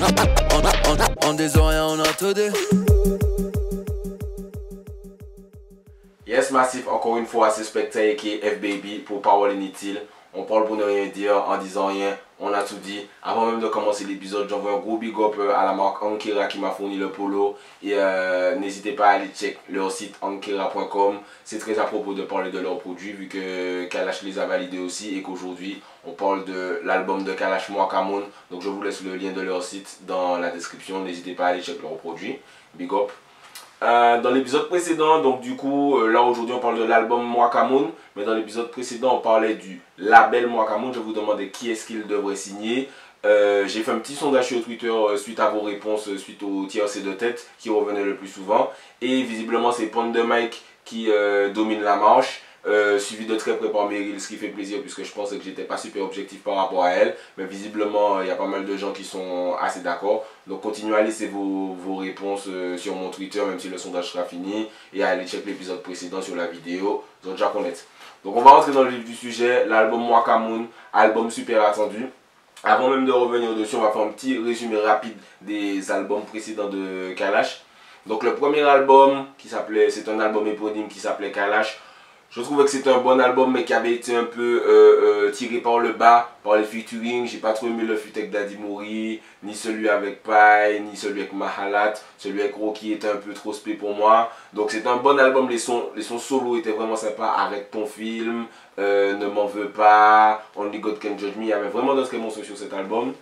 En des oreilles, on a tout dit. Yes, Massif, encore une fois, c'est Spectre qui est F-Baby pour Parole Inutile. On parle pour ne rien dire en disant rien, on a tout dit. Avant même de commencer l'épisode, j'envoie un gros big up à la marque Ankera qui m'a fourni le polo. Et n'hésitez pas à aller check leur site ankera.com. C'est très à propos de parler de leurs produits vu que Kalash les a validés aussi et qu'aujourd'hui on parle de l'album de Kalash Mwakamoon. Donc je vous laisse le lien de leur site dans la description. N'hésitez pas à aller check leurs produits. Big up. Dans l'épisode précédent, donc du coup, là aujourd'hui on parle de l'album Mwakamoon, mais dans l'épisode précédent on parlait du label Mwakamoon. Je vous demandais qui est-ce qu'il devrait signer. J'ai fait un petit sondage sur Twitter suite à vos réponses, suite au tiercé de tête qui revenait le plus souvent. Et visiblement c'est Pond de Mike qui domine la marche. Suivi de très près par Meryl, ce qui fait plaisir puisque je pensais que j'étais pas super objectif par rapport à elle, mais visiblement il y a pas mal de gens qui sont assez d'accord. Donc continuez à laisser vos réponses sur mon Twitter même si le sondage sera fini, et à aller check l'épisode précédent sur la vidéo, vous allez déjà connaître. Donc on va rentrer dans le vif du sujet, l'album Mwakamoon, album super attendu. Avant même de revenir dessus, on va faire un petit résumé rapide des albums précédents de Kalash. Donc le premier album, c'est un album éponyme qui s'appelait Kalash. Je trouvais que c'était un bon album mais qui avait été un peu tiré par le bas, par les featuring. J'ai pas trop aimé le feat avec Daddy Mouri, ni celui avec Pai, ni celui avec Mahalat. Celui avec Rocky était un peu trop spé pour moi. Donc c'est un bon album, les sons solo étaient vraiment sympas. Arrête ton film, Ne m'en veux pas, Only God Can Judge Me. Il y avait vraiment de très bons sons sur cet album.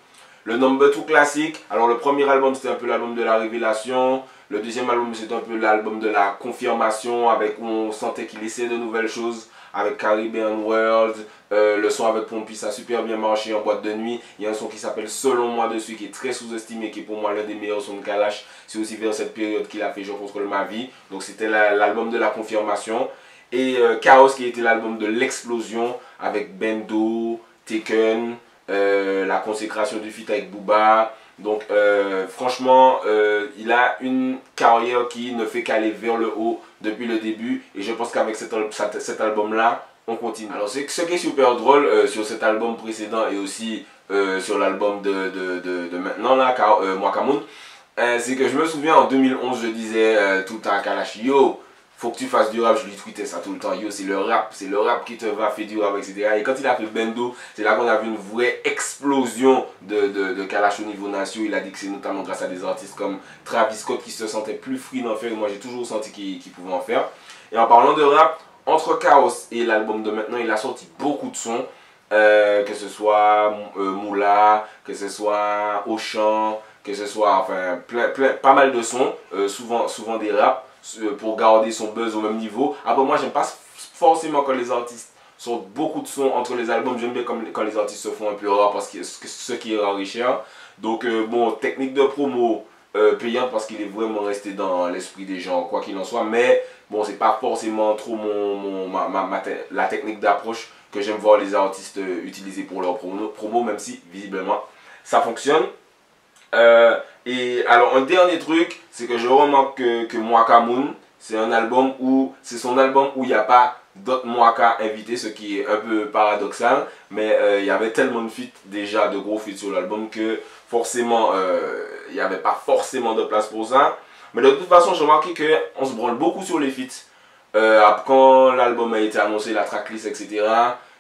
Le number 2 classique. Alors le premier album c'était un peu l'album de la révélation. Le deuxième album c'était un peu l'album de la confirmation, avec où on sentait qu'il essayait de nouvelles choses avec Caribbean World. Le son avec Pompi ça a super bien marché en boîte de nuit. Il y a un son qui s'appelle Selon moi dessus qui est très sous-estimé, qui est pour moi l'un des meilleurs sons de Kalash. C'est aussi vers cette période qu'il a fait Je contrôle ma vie. Donc c'était l'album de la confirmation. Et Chaos qui était l'album de l'explosion avec Bendo, Taken. La consécration du feat avec Booba. Donc franchement il a une carrière qui ne fait qu'aller vers le haut depuis le début, et je pense qu'avec cet album là on continue. Alors ce qui est super drôle sur cet album précédent et aussi sur l'album de maintenant là, Mwakamoon, c'est que je me souviens en 2011 je disais tout le temps à Kalash, yo faut que tu fasses du rap, je lui tweetais ça tout le temps, yo c'est le rap qui te va faire du rap, etc. Et quand il a fait Bendo, c'est là qu'on a vu une vraie explosion de Kalash au niveau national. Il a dit que c'est notamment grâce à des artistes comme Travis Scott qui se sentait plus free d'en faire, et moi j'ai toujours senti qu'il pouvait en faire. Et en parlant de rap, entre Chaos et l'album de maintenant, il a sorti beaucoup de sons, que ce soit Moula, que ce soit Auchan, que ce soit enfin pas mal de sons, souvent des raps, pour garder son buzz au même niveau. Après moi j'aime pas forcément quand les artistes sortent beaucoup de sons entre les albums. J'aime bien quand les artistes se font un peu rares, parce que ce qui est enrichissant. Donc bon, technique de promo payante parce qu'il est vraiment resté dans l'esprit des gens quoi qu'il en soit. Mais bon, c'est pas forcément trop la technique d'approche que j'aime voir les artistes utiliser pour leur promo, même si visiblement ça fonctionne. Et alors un dernier truc, c'est que je remarque que Mwakamoon, c'est son album où il n'y a pas d'autres Mwaka invités, ce qui est un peu paradoxal, mais il y avait tellement de feats déjà, de gros feats sur l'album, que forcément il n'y avait pas forcément de place pour ça. Mais de toute façon j'ai remarqué qu'on se branle beaucoup sur les feats. Quand l'album a été annoncé, la tracklist, etc.,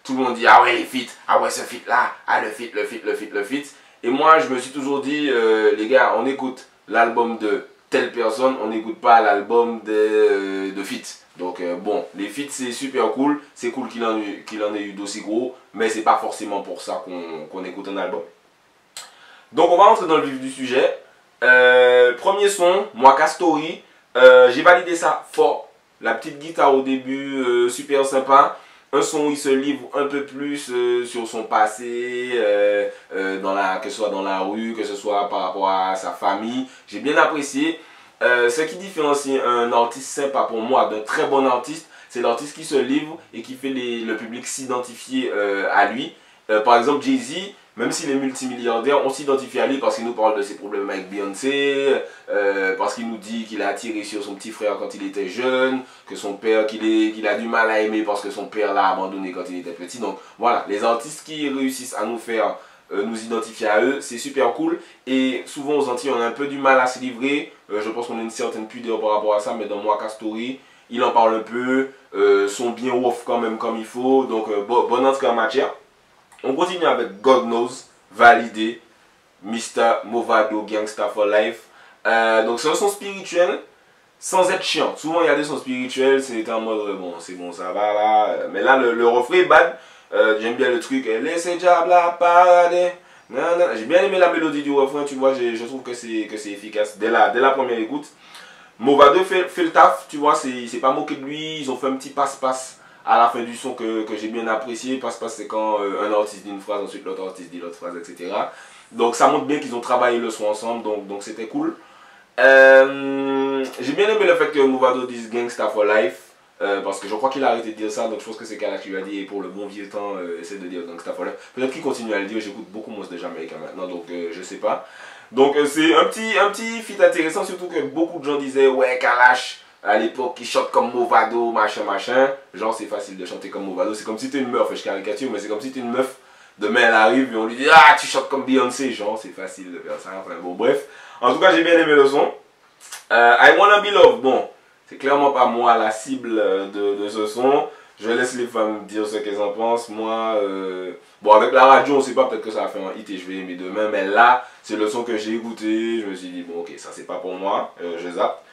tout le monde dit ah ouais les feats, ah ouais ce feat là, ah le feat. Et moi, je me suis toujours dit, les gars, on écoute l'album de telle personne, on n'écoute pas l'album de feat. Donc, bon, les feats, c'est super cool. C'est cool qu'il en ait eu d'aussi gros, mais c'est pas forcément pour ça qu'on écoute un album. Donc, on va rentrer dans le vif du sujet. Premier son, Mwaka Story. J'ai validé ça fort. La petite guitare au début, super sympa. Un son où il se livre un peu plus sur son passé, que ce soit dans la rue, que ce soit par rapport à sa famille. J'ai bien apprécié. Ce qui différencie un artiste sympa pour moi d'un très bon artiste, c'est l'artiste qui se livre et qui fait le public s'identifier à lui. Par exemple, Jay-Z, même s'il est multimilliardaire, on s'identifie à lui parce qu'il nous parle de ses problèmes avec Beyoncé, parce qu'il nous dit qu'il a attiré sur son petit frère quand il était jeune, que son père, qu'il a du mal à aimer parce que son père l'a abandonné quand il était petit. Donc voilà, les artistes qui réussissent à nous faire nous identifier à eux, c'est super cool. Et souvent aux Antilles, on a un peu du mal à se livrer. Je pense qu'on a une certaine pudeur par rapport à ça, mais dans Mwaka Story, il en parle un peu, sont bien off quand même comme il faut. Donc, bonne entrée en matière. On continue avec God Knows, validé, Mr. Movado, Gangsta for Life. Donc, c'est un son spirituel, sans être chiant. Souvent, il y a des sons spirituels, c'est en mode, bon, c'est bon, ça va là. Mais là, le refrain est bad. J'aime bien le truc, laissez Diabla parader. J'ai bien aimé la mélodie du refrain, tu vois, je trouve que c'est efficace dès la première écoute. Movado fait le taf, tu vois, c'est pas moqué de lui. Ils ont fait un petit passe-passe à la fin du son que j'ai bien apprécié. Passe-passe, c'est quand un artiste dit une phrase, ensuite l'autre artiste dit l'autre phrase, etc. Donc ça montre bien qu'ils ont travaillé le son ensemble, donc c'était cool. J'ai bien aimé le fait que Movado dise Gangsta for Life. Parce que je crois qu'il a arrêté de dire ça, donc je pense que c'est Kalash qui lui a dit, et pour le bon vieux temps, essaie de dire Gangsta for Life. Peut-être qu'il continue à le dire, j'écoute beaucoup moins de Jamaïcains maintenant, donc je sais pas. Donc c'est un petit feat intéressant, surtout que beaucoup de gens disaient, ouais, Kalash, à l'époque, il chante comme Movado, machin, machin. Genre, c'est facile de chanter comme Movado, c'est comme si t'es une meuf, je caricature, mais c'est comme si t'es une meuf, demain elle arrive et on lui dit, ah, tu chantes comme Beyoncé, genre, c'est facile de faire ça, enfin bon, bref. En tout cas, j'ai bien aimé le son. I Wanna Be Loved, bon. C'est clairement pas moi la cible de ce son. Je laisse les femmes dire ce qu'elles en pensent. Moi, bon, avec la radio, on sait pas, peut-être que ça va faire un hit et je vais aimer demain. Mais là, c'est le son que j'ai écouté. Je me suis dit, bon, ok, ça c'est pas pour moi. Je zappe.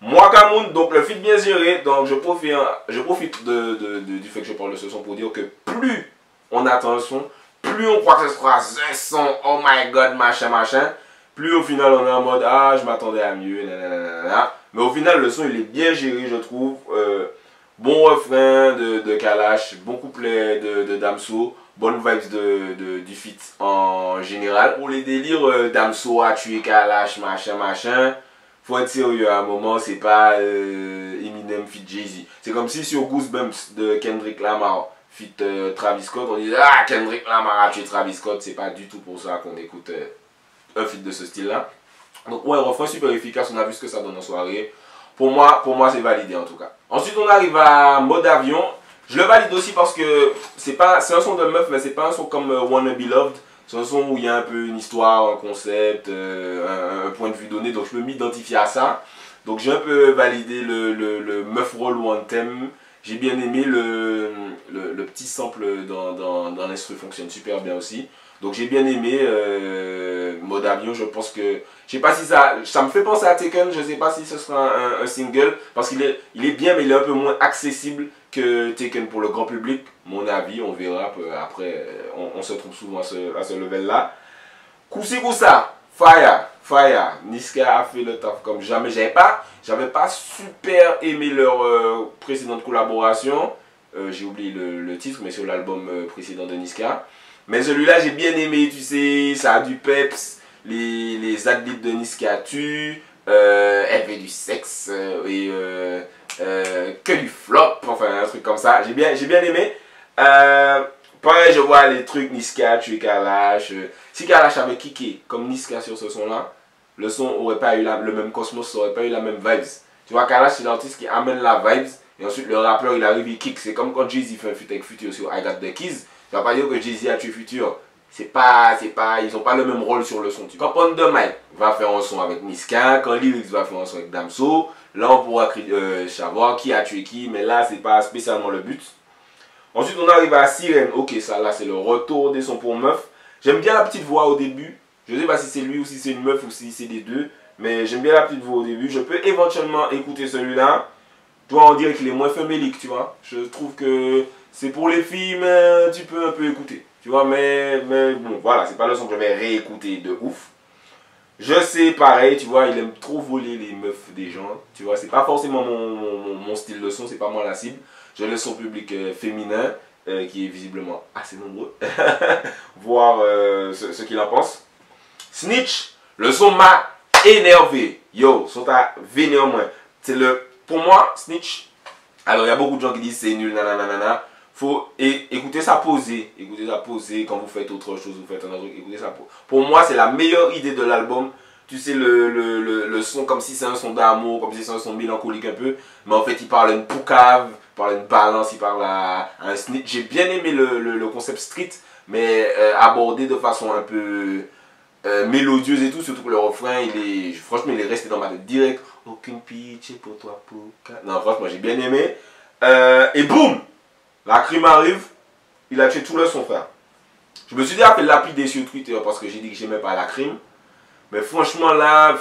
Moi, Camoun, donc le feat bien géré. Donc je profite du fait que je parle de ce son pour dire que plus on attend le son, plus on croit que ce sera un son, oh my god, machin, machin. Plus au final on est en mode, ah, je m'attendais à mieux, nanana. Mais au final, le son, il est bien géré, je trouve. Bon refrain de Kalash, bon couplet de Damso, bonne vibes du feat en général. Pour les délires, Damso a tué Kalash, machin, machin, faut être sérieux à un moment, c'est pas Eminem feat Jay-Z. C'est comme si sur Goosebumps de Kendrick Lamar feat Travis Scott, on disait, ah, Kendrick Lamar a tué Travis Scott, c'est pas du tout pour ça qu'on écoute un feat de ce style-là. Donc ouais, refrain super efficace, on a vu ce que ça donne en soirée. Pour moi c'est validé en tout cas. Ensuite on arrive à Mode Avion. Je le valide aussi parce que c'est un son de meuf, mais c'est pas un son comme Wanna Be Loved. C'est un son où il y a un peu une histoire, un concept, un point de vue donné. Donc je peux m'identifier à ça. Donc j'ai un peu validé le meuf roll one theme. J'ai bien aimé le petit sample dans l'instru, fonctionne super bien aussi. Donc j'ai bien aimé Mode Avion, je pense que... Je sais pas si ça me fait penser à Taken, je sais pas si ce sera un single. Parce qu'il est bien, mais il est un peu moins accessible que Taken pour le grand public. Mon avis, on verra après, on se trouve souvent à ce level là. Koussi Koussa, Fire, Niska a fait le taf comme jamais. J'avais pas super aimé leur précédente collaboration. J'ai oublié le titre, mais sur l'album précédent de Niska. Mais celui-là, j'ai bien aimé, tu sais, ça a du peps, les adlibs de Niska tuent, elle fait du sexe, et que du flop, enfin un truc comme ça. J'ai bien aimé. Pareil, je vois les trucs Niska, tuer Kalash. Si Kalash avait kické comme Niska sur ce son-là, le son aurait pas eu le même cosmos, ça aurait pas eu la même vibes. Tu vois, Kalash, c'est l'artiste qui amène la vibes, et ensuite le rappeur, il arrive, il kick. C'est comme quand Jay-Z fait un feat avec Future sur I Got The Keys. Ça ne veut pas dire que Jay-Z a tué Future. Ils n'ont pas le même rôle sur le son. Quand Pon de Mike va faire un son avec Niska, quand Lyrics va faire un son avec Damso, là on pourra savoir qui a tué qui, mais là c'est pas spécialement le but. Ensuite on arrive à Sirène, ok, ça là c'est le retour des sons pour meuf. J'aime bien la petite voix au début, je ne sais pas si c'est lui ou si c'est une meuf ou si c'est les deux, mais j'aime bien la petite voix au début. Je peux éventuellement écouter celui-là. Toi on dirait qu'il est moins famélique, tu vois. Je trouve que c'est pour les filles, mais tu peux un peu écouter. Tu vois, mais bon, voilà, c'est pas le son que je vais réécouter de ouf. Je sais, pareil, tu vois, il aime trop voler les meufs des gens. Tu vois, c'est pas forcément mon style de son, c'est pas moi la cible. Je laisse son public féminin, qui est visiblement assez nombreux, voir ce qu'il en pense. Snitch, le son m'a énervé. Yo, son t'a vénère moins. Pour moi, Snitch, alors il y a beaucoup de gens qui disent c'est nul, nanana. Faut écouter ça poser. Écoutez ça poser quand vous faites autre chose, vous faites un autre truc, écoutez ça poser. Pour moi, c'est la meilleure idée de l'album. Tu sais, le son comme si c'est un son d'amour, comme si c'est un son mélancolique un peu. Mais en fait, il parle à une poucave, il parle à une balance, il parle à un snitch. J'ai bien aimé le concept street, mais abordé de façon un peu mélodieuse et tout, surtout que le refrain, franchement, il est resté dans ma tête direct. Aucune pitié pour toi, non, franchement, j'ai bien aimé. Et boum, la crime arrive, il a tué tout le son, frère. Je me suis déjà fait lapider sur Twitter parce que j'ai dit que j'aimais pas la crime. Mais franchement, là,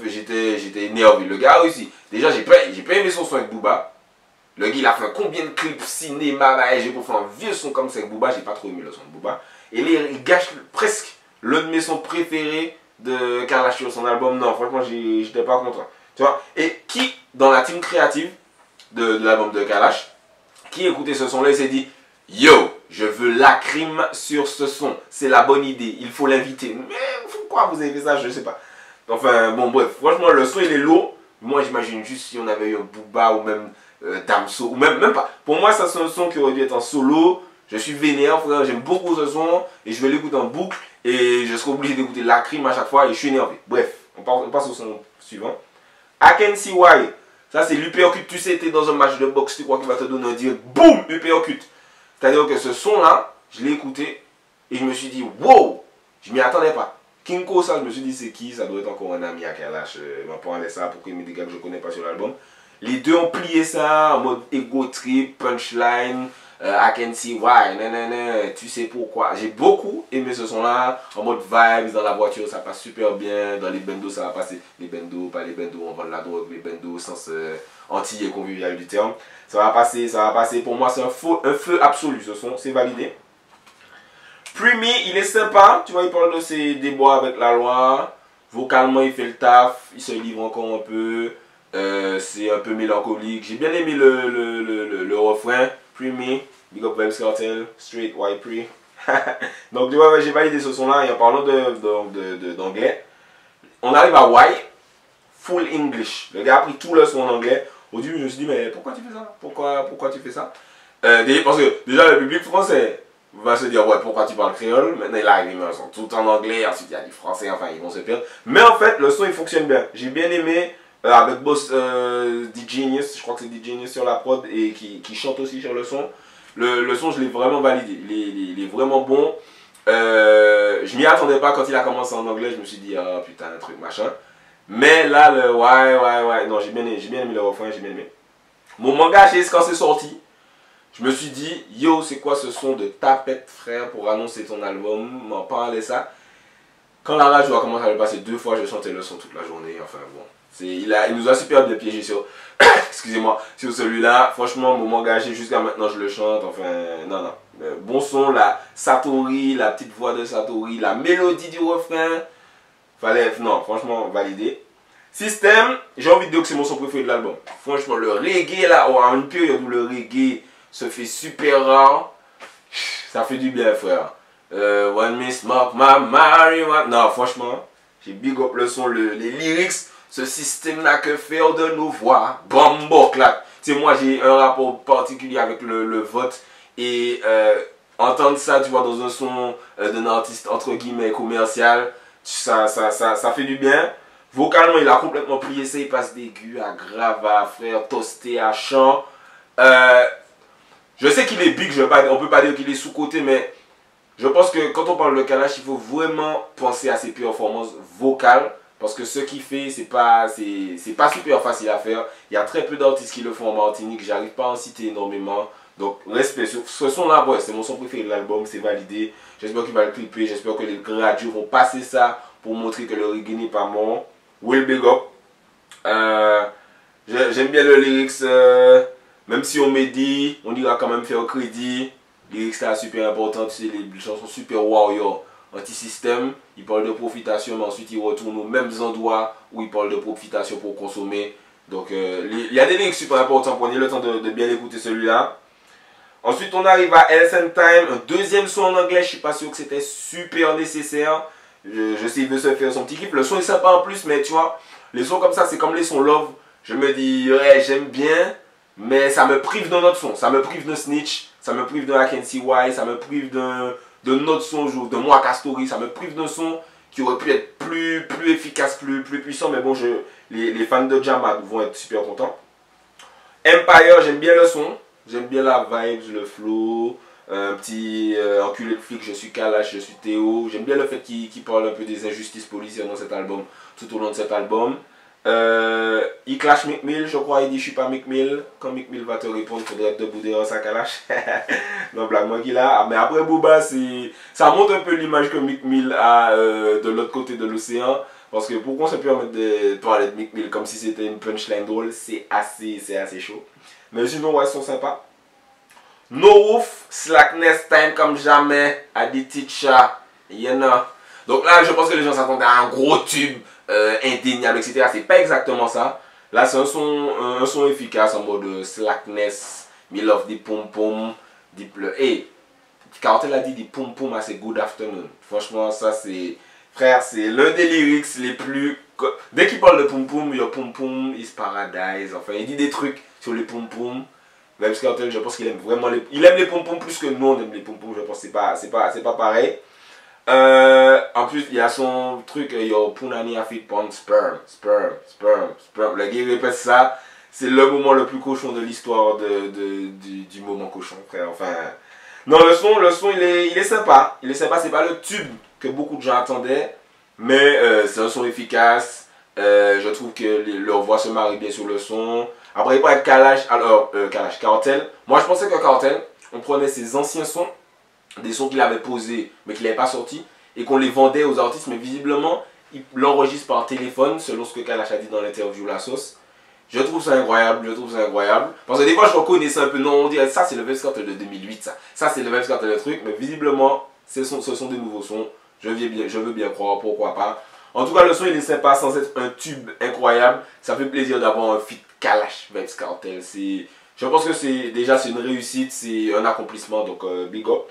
j'étais énervé. Le gars aussi, déjà, j'ai pas aimé son son avec Booba. Le gars, il a fait combien de clips cinéma, j'ai pour faire un vieux son comme ça avec Booba. J'ai pas trop aimé le son de Booba. Et là, il gâche presque l'un de mes sons préférés de Kalash sur son album. Non, franchement, j'étais pas content. Tu vois? Et qui, dans la team créative de l'album de Kalash, qui écoutait ce son-là, il s'est dit, yo, je veux la crime sur ce son. C'est la bonne idée. Il faut l'inviter. Mais pourquoi vous avez fait ça? Je sais pas. Enfin, bon, bref. Franchement, le son, il est lourd. Moi, j'imagine juste si on avait eu un Booba ou même Damso. Ou même pas. Pour moi, ça, c'est un son qui aurait dû être en solo. Je suis vénère, frère. J'aime beaucoup ce son. Et je vais l'écouter en boucle. Et je serai obligé d'écouter la crime à chaque fois. Et je suis énervé. Bref, on passe au son suivant. I Can See Why. Ça, c'est l'uppercut. Tu sais, t'es dans un match de boxe. Tu crois qu'il va te donner un dire boum, uppercut. C'est-à-dire que ce son-là, je l'ai écouté et je me suis dit, wow, je m'y attendais pas. Kinko, ça, je me suis dit, c'est qui? Ça doit être encore un ami à Kalash. Il m'a parlé ça pour qu'il me dise des gars que je connais pas sur l'album. Les deux ont plié ça en mode ego trip, punchline, I can see why, nanana, tu sais pourquoi. J'ai beaucoup aimé ce son-là, en mode vibes, dans la voiture, ça passe super bien. Dans les bendos, ça va passer. Les bendos, pas les bendos, on vend de la drogue, les bendos, sens anti et convivial du terme. Ça va passer, ça va passer. Pour moi, c'est un feu absolu, ce son, c'est validé. Primi, il est sympa, tu vois, il parle de ses déboires avec la loi. Vocalement, il fait le taf, il se livre encore un peu. C'est un peu mélancolique. J'ai bien aimé le refrain. Primi, Big Up Vybz Kartel, Straight White Pre. Donc, tu vois, j'ai validé ce son-là. Et en parlant d'anglais, on arrive à Why, full English. Le gars a pris tout le son en anglais. Au début, je me suis dit, mais pourquoi tu fais ça? Pourquoi tu fais ça? Parce que déjà, le public français va se dire, ouais, pourquoi tu parles créole? Maintenant, il arrive, ils sont tout en anglais. Ensuite, il y a du français. Enfin, ils vont se perdre. Mais en fait, le son, il fonctionne bien. J'ai bien aimé. Avec Boss D-Genius, je crois que c'est D-Genius sur la prod et qui chante aussi sur le son. Le son, je l'ai vraiment validé. Il est vraiment bon. Je m'y attendais pas quand il a commencé en anglais. Je me suis dit, ah putain, un truc machin. Mais là, ouais. Non, j'ai bien aimé le refrain, j'ai bien aimé. Mon manga, quand c'est sorti, je me suis dit, yo, c'est quoi ce son de tapette, frère, pour annoncer ton album, m'en parler ça. Quand la radio a commencé à le passer 2 fois, je chantais le son toute la journée. Enfin bon. Il nous a super bien piégé sur, excusez-moi, sur celui-là. Franchement, moment engagé, jusqu'à maintenant, je le chante. Enfin, non. Bon son, la Satori, la petite voix de Satori, la mélodie du refrain. Non, franchement, validé. Système, j'ai envie de dire que c'est mon son préféré de l'album. Franchement, le reggae, là, à une période où le reggae se fait super rare, ça fait du bien, frère. One me smoke my marijuana. Non, franchement, j'ai big up le son, les lyrics. Ce système n'a que faire de nos voix. Bombo clap. Tu sais, moi j'ai un rapport particulier avec le vote. Et entendre ça, tu vois, dans un son d'un artiste entre guillemets commercial, ça fait du bien. Vocalement, il a complètement plié ça. Il passe d'aigu à grave, à frère, toasté, à chant. Je sais qu'il est big, on peut pas dire qu'il est sous-côté, mais je pense que quand on parle de Kalash, il faut vraiment penser à ses performances vocales. Parce que ce qu'il fait, c'est pas super facile à faire. Il y a très peu d'artistes qui le font en Martinique. J'arrive pas à en citer énormément. Donc, respect. Ce son-là, ouais, c'est mon son préféré de l'album. C'est validé. J'espère qu'il va le clipper. J'espère que les radios vont passer ça pour montrer que le reggae n'est pas mort. Will big up. J'aime bien le lyrics. Même si on me dit, on ira quand même faire crédit. Les lyrics là, super important. Tu sais, les chansons super warrior. Anti-système, il parle de profitation, mais ensuite il retourne aux mêmes endroits où il parle de profitation pour consommer. Donc il y a des links super importants, prenez le temps de bien écouter celui-là. Ensuite on arrive à Else and Time, un deuxième son en anglais, je suis pas sûr que c'était super nécessaire. Je sais, il veut se faire son petit kiff, le son est sympa en plus, mais tu vois, les sons comme ça c'est comme les sons love. Je me dis, ouais j'aime bien, mais ça me prive d'un autre son, ça me prive de Snitch, ça me prive de I Can See Why, ça me prive de notre son, de moi Castori, ça me prive d'un son qui aurait pu être plus efficace, plus puissant, mais bon, les fans de Jamad vont être super contents. Empire, j'aime bien le son, j'aime bien la vibe, le flow, un petit enculé de flic, je suis Kalash, je suis Théo. J'aime bien le fait qu'il parle un peu des injustices policières dans cet album, tout au long de cet album. Il clash Meek Mill, je crois, il dit je suis pas Meek Mill. Quand Meek Mill va te répondre, il faudrait être debout derrière sa Kalash. Non, blague moi qu'il a. Mais après Booba, ça montre un peu l'image que Meek Mill a de l'autre côté de l'océan. Parce que pourquoi on se permet de parler de Meek Mill comme si c'était une punchline drôle, c'est assez chaud. Mais sinon, ouais, ils sont sympas. No Roof, Slackness Time comme jamais, Adi Teacher, Yena. Donc là, je pense que les gens s'attendaient à un gros tube indéniable, etc. C'est pas exactement ça. Là, c'est un son efficace en mode slackness, me love the pom pom, hey, Kartel a dit the pom pom à ses good afternoon. Franchement, ça c'est. Frère, c'est l'un des lyrics les plus. Dès qu'il parle de pom pom, your pom pom is paradise. Enfin, il dit des trucs sur les pom pom. Vybz Kartel, je pense qu'il aime vraiment les. Il aime les pom pom plus que nous on aime les pom pom. Je pense que c'est pas pareil. En plus, il y a son truc, yo, Punani a fit on sperm. Le gars répète ça. C'est le moment le plus cochon de l'histoire du moment cochon, frère. Enfin. Non, le son il est sympa. Il est sympa, c'est pas le tube que beaucoup de gens attendaient. Mais c'est un son efficace. Je trouve que leur voix se marie bien sur le son. Après, il parlait de Kalash. Alors, Kartel. Moi, je pensais que Kartel, on prenait ses anciens sons, des sons qu'il avait posés mais qu'il n'avait pas sortis, et qu'on les vendait aux artistes, mais visiblement il l'enregistre par téléphone selon ce que Kalash a dit dans l'interview La Sauce. Je trouve ça incroyable, parce que des fois je reconnais ça un peu, non on dirait ça c'est le Vybz Kartel de 2008, ça c'est le Vybz Kartel de truc, mais visiblement ce sont des nouveaux sons, je veux bien croire, pourquoi pas. En tout cas le son il est sympa sans être un tube incroyable, ça fait plaisir d'avoir un feat Kalash Vybz Kartel, je pense que c'est une réussite, c'est un accomplissement, donc big up.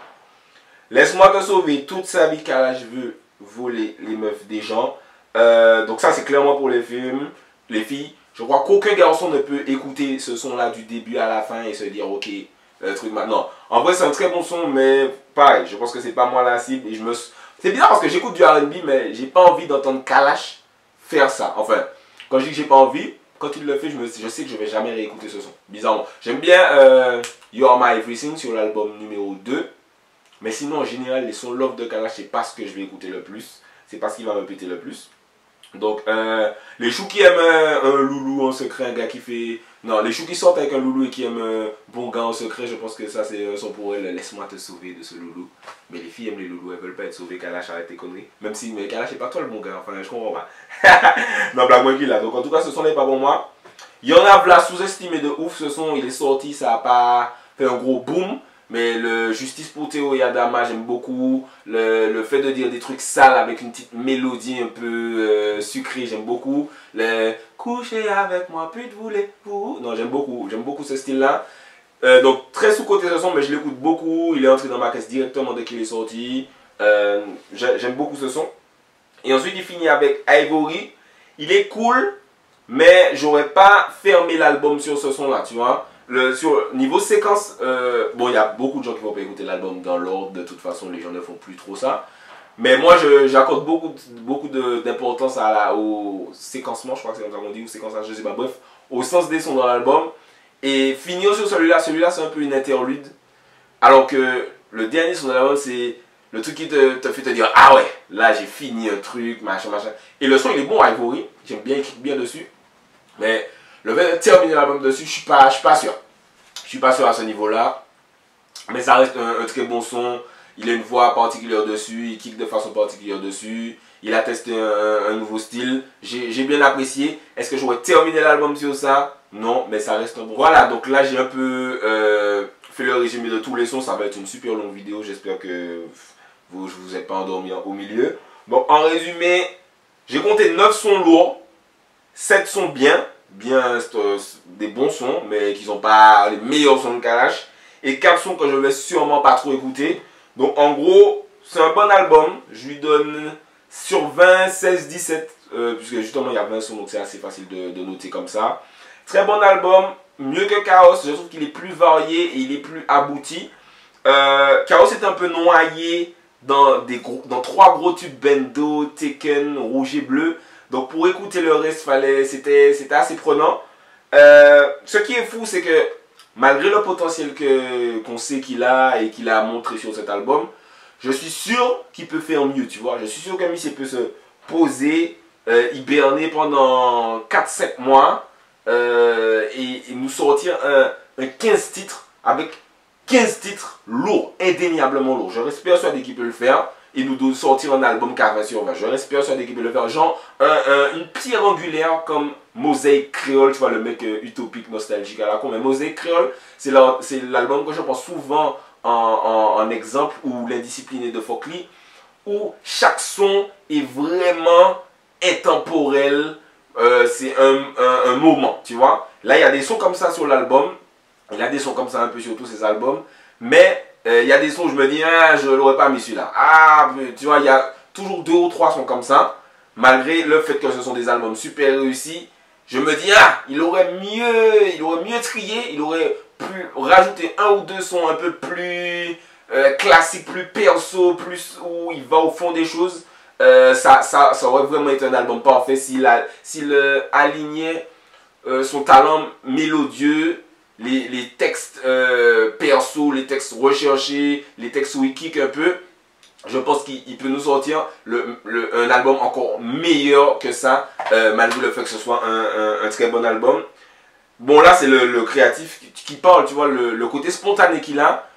Laisse-moi te sauver, toute sa vie Kalash veut voler les meufs des gens. Donc ça c'est clairement pour les filles. Je crois qu'aucun garçon ne peut écouter ce son là du début à la fin et se dire ok, le truc maintenant. En vrai c'est un très bon son mais pareil, je pense que c'est pas moi la cible. Et c'est bizarre parce que j'écoute du R&B mais j'ai pas envie d'entendre Kalash faire ça. Enfin, quand je dis que j'ai pas envie, quand il le fait je sais que je vais jamais réécouter ce son. Bizarrement. J'aime bien You Are My Everything sur l'album numéro 2. Mais sinon, en général, les sons love de Kalash, c'est pas ce que je vais écouter le plus. C'est pas ce qui va me péter le plus. Donc, les choux qui aiment un loulou en secret, un gars qui fait... Non, les choux qui sortent avec un loulou et qui aiment un bon gars en secret, je pense que ça, c'est un son pour elle. Laisse-moi te sauver de ce loulou. Mais les filles aiment les loulous, elles veulent pas être sauvées. Kalash, arrête tes conneries. Même si, mais Kalash, c'est pas toi le bon gars. Enfin, je comprends pas. Non, blague moi qu'il a. Donc, en tout cas, ce son n'est pas pour moi. Il y en a là sous-estimé de ouf. Ce son, il est sorti, ça a pas fait un gros boom. Mais le Justice pour Théo et Adama, j'aime beaucoup. Le fait de dire des trucs sales avec une petite mélodie un peu sucrée, j'aime beaucoup. Le coucher avec moi, pute, voulez-vous. Non, j'aime beaucoup ce style-là. Donc, très sous-côté ce son, mais je l'écoute beaucoup. Il est entré dans ma caisse directement dès qu'il est sorti. J'aime beaucoup ce son. Et ensuite, il finit avec Ivory. Il est cool, mais j'aurais pas fermé l'album sur ce son-là, tu vois. Sur niveau séquence, bon, il y a beaucoup de gens qui vont pas écouter l'album dans l'ordre, de toute façon, les gens ne font plus trop ça. Mais moi, j'accorde beaucoup d'importance au séquencement, je crois que c'est comme ça qu'on dit, ou séquençage, je sais pas, bref, au sens des sons dans l'album. Et finir sur celui-là c'est un peu une interlude. Alors que le dernier son de l'album, c'est le truc qui te fait te dire, ah ouais, là j'ai fini un truc, machin. Et le son, il est bon, Ivory, j'aime bien, il clique bien dessus. Mais le fait de terminer l'album dessus, je suis pas sûr. Je suis pas sûr à ce niveau-là. Mais ça reste un très bon son. Il a une voix particulière dessus. Il kick de façon particulière dessus. Il a testé un nouveau style. J'ai bien apprécié. Est-ce que j'aurais terminé l'album sur ça? Non, mais ça reste un bon. Voilà, donc là j'ai un peu fait le résumé de tous les sons. Ça va être une super longue vidéo. J'espère que je vous ai pas endormi au milieu. Bon, en résumé, j'ai compté 9 sons lourds. 7 sons bien des bons sons, mais qui sont pas les meilleurs sons de Kalash. Et 4 sons que je vais sûrement pas trop écouter. Donc en gros, c'est un bon album. Je lui donne sur 20, 16, 17. Puisque justement il y a 20 sons, donc c'est assez facile de noter comme ça. Très bon album, mieux que Chaos. Je trouve qu'il est plus varié et il est plus abouti. Chaos est un peu noyé dans 3 gros tubes Bendo, Taken, Rouge et Bleu. Donc pour écouter le reste, c'était assez prenant. Ce qui est fou, c'est que malgré le potentiel qu'on sait qu'il a et qu'il a montré sur cet album, je suis sûr qu'il peut faire mieux, tu vois. Je suis sûr que Missy peut se poser, hiberner pendant 4-7 mois et nous sortir un 15 titres avec 15 titres lourds, indéniablement lourds. Je reste persuadé qu'il peut le faire et nous sortir un album 80 sur 20. Je reste persuadé qu'il peut le faire. Genre une pierre angulaire comme Mosaïque Créole, tu vois, le mec utopique, nostalgique à la con. Mais Mosaïque Créole, c'est l'album que je prends souvent en exemple, ou L'Indiscipliné de Focli, où chaque son est vraiment intemporel. C'est un moment, tu vois. Là, il y a des sons comme ça sur l'album. Il y a des sons comme ça un peu sur tous ces albums. Mais il y a des sons où je me dis, ah, je ne l'aurais pas mis celui-là. Ah, tu vois, il y a toujours 2 ou 3 sons comme ça. Malgré le fait que ce sont des albums super réussis. Je me dis, ah, il aurait mieux trié. Il aurait pu rajouter 1 ou 2 sons un peu plus classiques, plus perso, plus où il va au fond des choses. Ça aurait vraiment été un album parfait s'il alignait son talent mélodieux, les textes perso, les textes recherchés, les textes où il kick un peu. Je pense qu'il peut nous sortir un album encore meilleur que ça, malgré le fait que ce soit un très bon album. Bon, là, c'est le créatif qui parle, tu vois, le côté spontané qu'il a.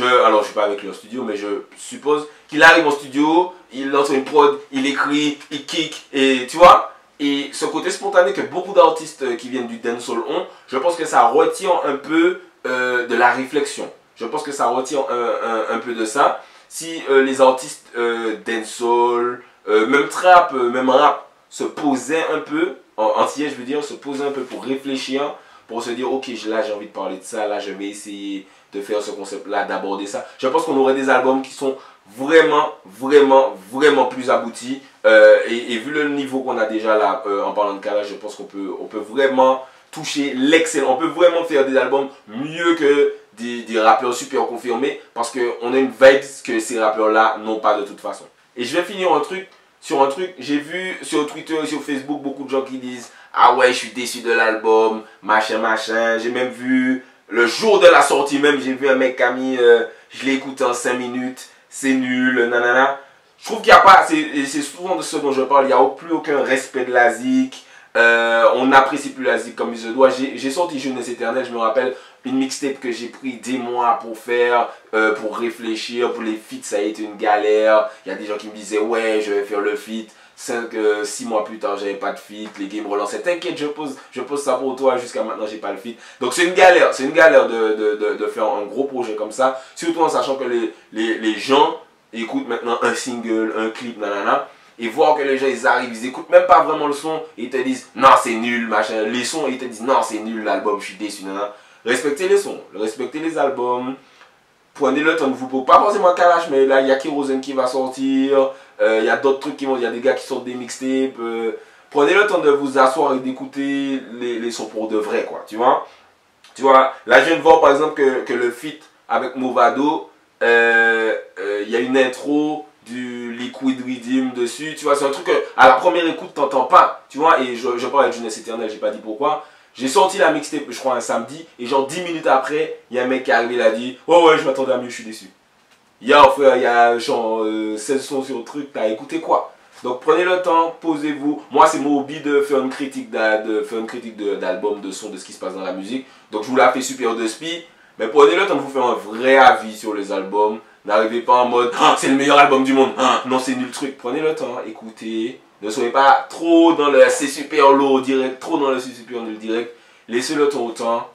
Alors, je suis pas avec lui en studio, mais je suppose qu'il arrive en studio, il lance une prod, il écrit, il kick, et tu vois. Et ce côté spontané que beaucoup d'artistes qui viennent du dancehall ont, je pense que ça retire un peu de la réflexion. Je pense que ça retire un peu de ça. Si les artistes dancehall, même trap, même rap, se posaient un peu, antillais je veux dire, se posaient un peu pour réfléchir, pour se dire, ok, là j'ai envie de parler de ça, là je vais essayer de faire ce concept-là, d'aborder ça. Je pense qu'on aurait des albums qui sont vraiment plus aboutis. Et vu le niveau qu'on a déjà là, en parlant de Kalash, je pense qu'on peut vraiment toucher l'excellent. On peut vraiment faire des albums mieux que des rappeurs super confirmés, parce qu'on a une vibe que ces rappeurs-là n'ont pas de toute façon. Et je vais finir sur un truc, j'ai vu sur Twitter et sur Facebook beaucoup de gens qui disent « Ah ouais, je suis déçu de l'album, machin. » J'ai même vu, le jour de la sortie même, j'ai vu un mec qui a mis, je l'ai écouté en 5 minutes, c'est nul, nanana. Je trouve qu'il n'y a pas, c'est souvent de ce dont je parle, il n'y a plus aucun respect de la zik. On n'apprécie plus la zik comme il se doit. J'ai sorti Jeunesse Éternelle, je me rappelle, une mixtape que j'ai pris des mois pour faire, pour réfléchir, pour les feats ça a été une galère. Il y a des gens qui me disaient ouais je vais faire le feat, 6 mois plus tard j'avais pas de feat, les games relançaient, t'inquiète je pose ça pour toi, jusqu'à maintenant j'ai pas le feat. Donc c'est une galère de faire un gros projet comme ça, surtout en sachant que les gens écoutent maintenant un single, un clip, nanana. Et voir que les gens ils arrivent, ils écoutent même pas vraiment le son, et ils te disent non c'est nul, machin. Les sons, ils te disent non c'est nul l'album, je suis déçu, nanana. Respectez les sons, respectez les albums, prenez le temps de vous, pas forcément Kalash, mais là il y a Kérosène qui va sortir, il y a d'autres trucs qui vont, il y a des gars qui sortent des mixtapes, prenez le temps de vous asseoir et d'écouter les sons pour de vrai quoi, tu vois. Là je viens de voir par exemple que le feat avec Movado, il y a une intro du Liquid Rhythm dessus, tu vois, c'est un truc que à la première écoute t'entends pas, tu vois, et je parle de Jeunesse Éternelle, j'ai pas dit pourquoi. J'ai sorti la mixtape, je crois, un samedi, et genre 10 minutes après, il y a un mec qui est arrivé, il a dit « Oh ouais, je m'attendais à mieux, je suis déçu. » Frère, il y a genre 16 sons sur le truc, t'as écouté quoi? Donc prenez le temps, posez-vous. Moi, c'est mon hobby de faire une critique d'album, de son, de ce qui se passe dans la musique. Donc je vous la fais super de spi, mais prenez le temps de vous faire un vrai avis sur les albums. N'arrivez pas en mode « C'est le meilleur album du monde. Non, c'est nul truc. » Prenez le temps, écoutez. Ne soyez pas trop dans le c'est super lourd direct, trop dans le c'est super nul direct. Laissez le temps au temps.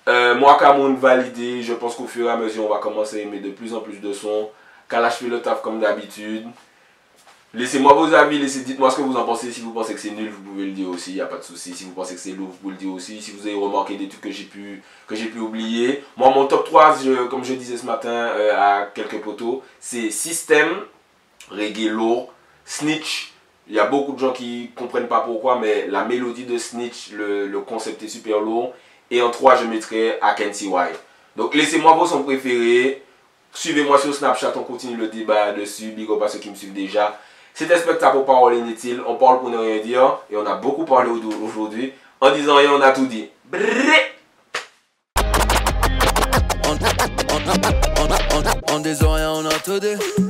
Moi, Cameroun validé, je pense qu'au fur et à mesure, on va commencer à aimer de plus en plus de sons. Kalash fait le taf comme d'habitude. Laissez-moi vos avis, dites-moi ce que vous en pensez. Si vous pensez que c'est nul, vous pouvez le dire aussi, il n'y a pas de souci. Si vous pensez que c'est lourd, vous pouvez le dire aussi. Si vous avez remarqué des trucs que j'ai pu oublier. Moi, mon top 3, comme je disais ce matin à quelques potos, c'est System, reggae lourd, Snitch. Il y a beaucoup de gens qui ne comprennent pas pourquoi, mais la mélodie de Snitch, le concept est super lourd. Et en 3, je mettrai Akensi Y. Donc laissez-moi vos sons préférés. Suivez-moi sur Snapchat, on continue le débat dessus. Big up à ceux qui me suivent déjà. C'était Spectacle pour Parole Inutile. On parle pour ne rien dire. Et on a beaucoup parlé aujourd'hui. En disant rien, on a tout dit. Brrr. En désordre, on a tout dit.